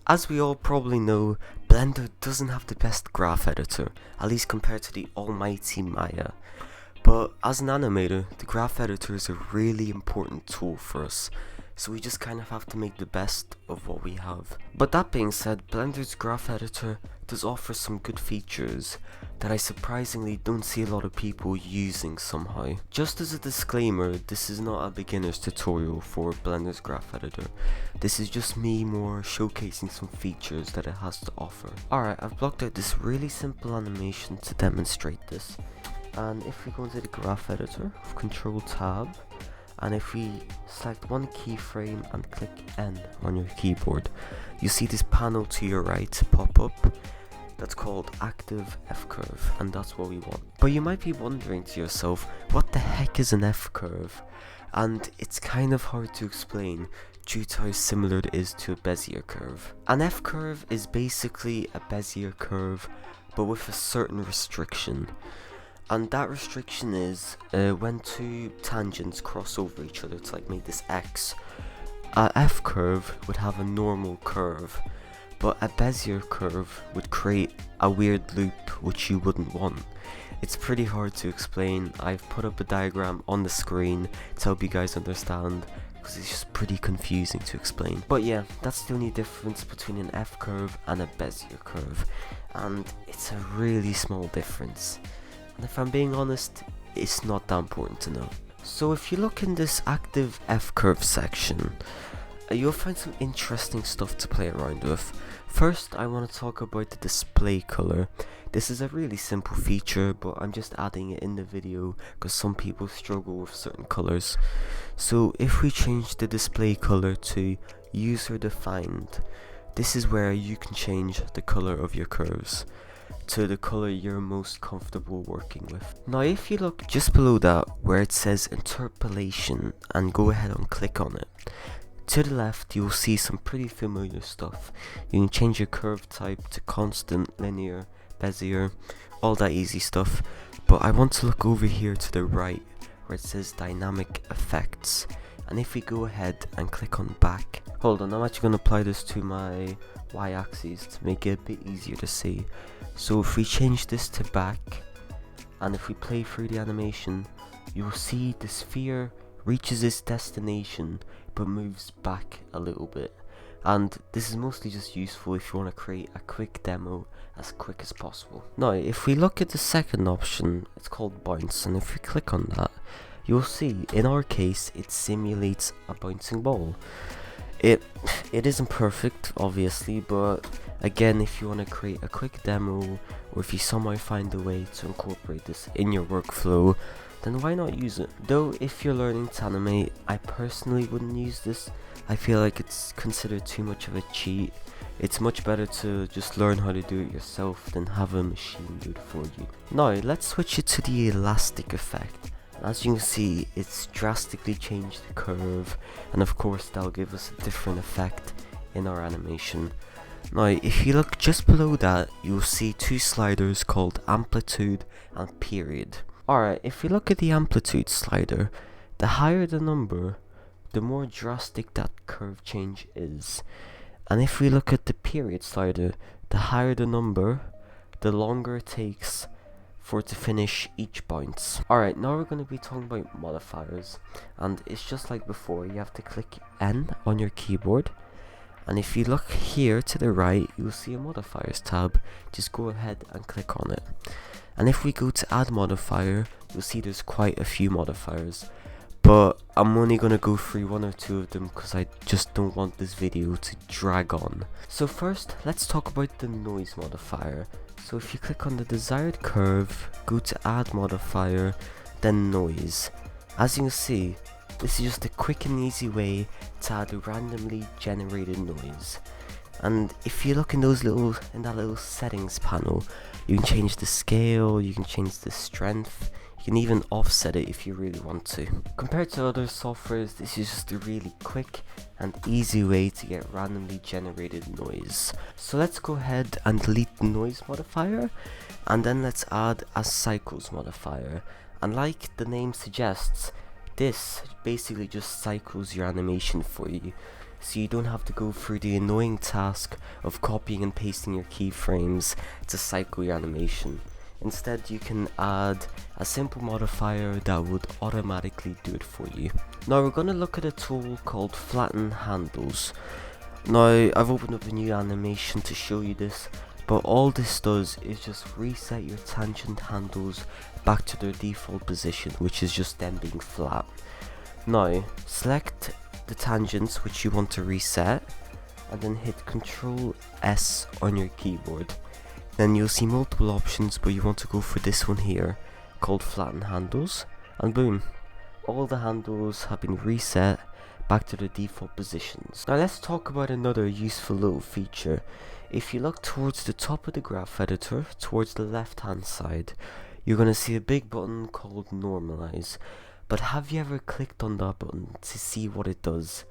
As we all probably know, Blender doesn't have the best graph editor, at least compared to the almighty Maya. But as an animator, the graph editor is a really important tool for us, so we just kind of have to make the best of what we have. But that being said, Blender's graph editor does offer some good features that I surprisingly don't see a lot of people using somehow. Just as a disclaimer, this is not a beginner's tutorial for Blender's graph editor. This is just me more showcasing some features that it has to offer. Alright, I've blocked out this really simple animation to demonstrate this. And if we go into the graph editor, Control Tab, and if we select one keyframe and click N on your keyboard, you see this panel to your right pop up that's called Active F-Curve, and that's what we want. But you might be wondering to yourself, what the heck is an F-curve? And it's kind of hard to explain due to how similar it is to a Bezier curve. An F-curve is basically a Bezier curve, but with a certain restriction. And that restriction is when two tangents cross over each other to like make this X. A F-curve would have a normal curve, but a Bezier curve would create a weird loop which you wouldn't want. It's pretty hard to explain. I've put up a diagram on the screen to help you guys understand, because it's just pretty confusing to explain. But yeah, that's the only difference between an F-curve and a Bezier curve, and it's a really small difference. And if I'm being honest, it's not that important to know. So if you look in this active F-curve section, you'll find some interesting stuff to play around with. First, I want to talk about the display color. This is a really simple feature, but I'm just adding it in the video because some people struggle with certain colors. So if we change the display color to user defined, this is where you can change the color of your curves to the color you're most comfortable working with. Now if you look just below that where it says Interpolation and go ahead and click on it, to the left you'll see some pretty familiar stuff. You can change your curve type to constant, linear, Bezier, all that easy stuff. But I want to look over here to the right where it says Dynamic Effects, and if we go ahead and click on back, hold on, I'm actually going to apply this to my y-axis to make it a bit easier to see. So if we change this to back, and if we play through the animation, you'll see the sphere reaches its destination but moves back a little bit. And this is mostly just useful if you want to create a quick demo as quick as possible. Now if we look at the second option, it's called bounce, and if we click on that, you'll see in our case it simulates a bouncing ball. It isn't perfect obviously, but again, if you want to create a quick demo, or if you somehow find a way to incorporate this in your workflow, then why not use it? Though if you're learning to animate, I personally wouldn't use this. I feel like it's considered too much of a cheat. It's much better to just learn how to do it yourself than have a machine do it for you. Now let's switch it to the elastic effect. As you can see, it's drastically changed the curve, and of course that'll give us a different effect in our animation. Now if you look just below that, you'll see two sliders called amplitude and period. Alright, if we look at the amplitude slider, the higher the number, the more drastic that curve change is. And if we look at the period slider, the higher the number, the longer it takes for it to finish each bounce. Alright, now we're going to be talking about modifiers, and it's just like before, you have to click N on your keyboard, and if you look here to the right, you'll see a modifiers tab. Just go ahead and click on it. And if we go to add modifier, you'll see there's quite a few modifiers, but I'm only going to go through one or two of them because I just don't want this video to drag on. So first, let's talk about the noise modifier. So if you click on the desired curve, go to add modifier, then noise. As you can see, this is just a quick and easy way to add a randomly generated noise. And if you look in that little settings panel, you can change the scale, you can change the strength, you can even offset it if you really want to. Compared to other softwares, this is just a really quick and easy way to get randomly generated noise. So let's go ahead and delete the noise modifier, and then let's add a cycles modifier. And like the name suggests, this basically just cycles your animation for you. so you don't have to go through the annoying task of copying and pasting your keyframes to cycle your animation. Instead, you can add a simple modifier that would automatically do it for you. Now we're going to look at a tool called Flatten handles. Now I've opened up a new animation to show you this, but all this does is just reset your tangent handles back to their default position, which is just them being flat. Now select the tangents which you want to reset and then hit Ctrl S on your keyboard. Then you'll see multiple options, but you want to go for this one here called Flatten handles, and boom, all the handles have been reset back to the default positions. Now let's talk about another useful little feature. If you look towards the top of the graph editor, towards the left hand side, you're going to see a big button called Normalize. But have you ever clicked on that button to see what it does?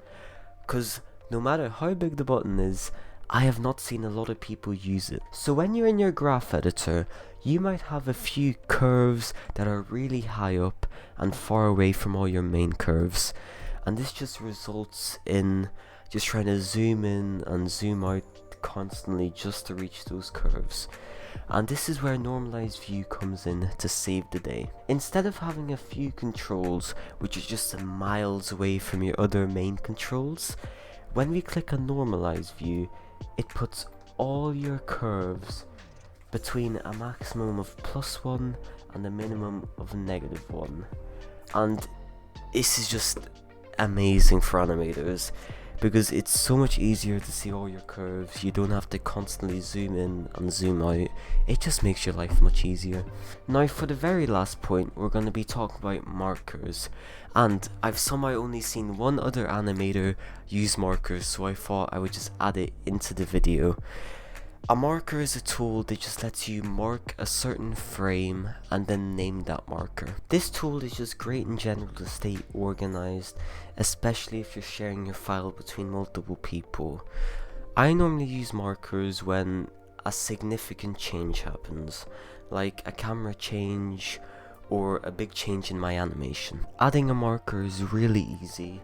Because no matter how big the button is, I have not seen a lot of people use it. So when you're in your graph editor, you might have a few curves that are really high up and far away from all your main curves. And this just results in just trying to zoom in and zoom out constantly just to reach those curves. And this is where Normalize View comes in to save the day. Instead of having a few controls which is just miles away from your other main controls, when we click on Normalize View, it puts all your curves between a maximum of +1 and a minimum of -1. And this is just amazing for animators, because it's so much easier to see all your curves. You don't have to constantly zoom in and zoom out. It just makes your life much easier. Now for the very last point, we're going to be talking about markers, and I've somehow only seen one other animator use markers, so I thought I would just add it into the video. A marker is a tool that just lets you mark a certain frame and then name that marker. This tool is just great in general to stay organized, especially if you're sharing your file between multiple people. I normally use markers when a significant change happens, like a camera change or a big change in my animation. Adding a marker is really easy.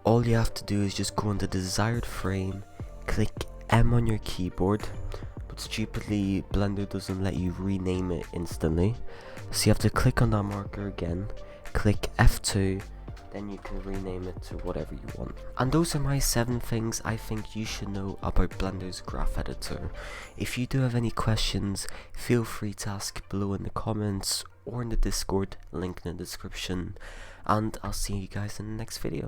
All you have to do is just go on the desired frame, click M on your keyboard, but stupidly Blender doesn't let you rename it instantly, so you have to click on that marker again, click F2, then you can rename it to whatever you want. And those are my 7 things I think you should know about Blender's graph editor. If you do have any questions, feel free to ask below in the comments or in the Discord, link in the description, and I'll see you guys in the next video.